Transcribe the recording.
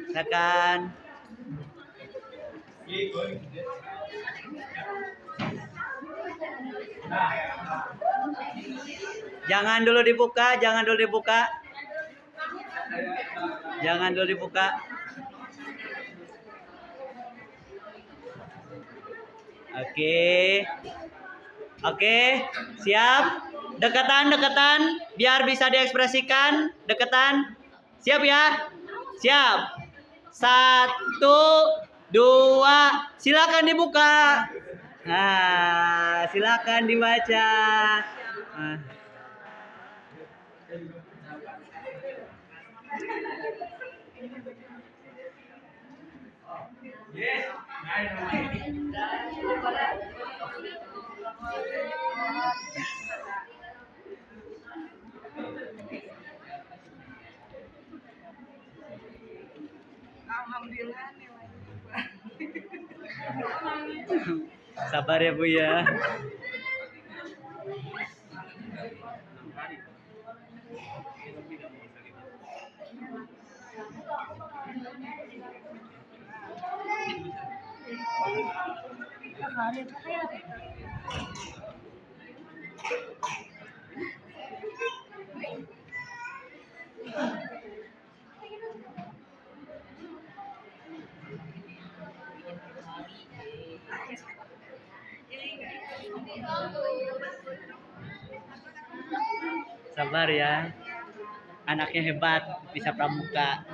Silakan. Jangan dulu dibuka, jangan dulu dibuka. Jangan dulu dibuka. Oke. Oke, siap. Dekatan, biar bisa diekspresikan. Dekatan. Siap ya? Siap. 1, 2, silakan dibuka. Nah, silakan dibaca. Nah. Alhamdulillah nih. Sabar ya Bu ya. Sabar ya. Anaknya hebat, bisa pramuka.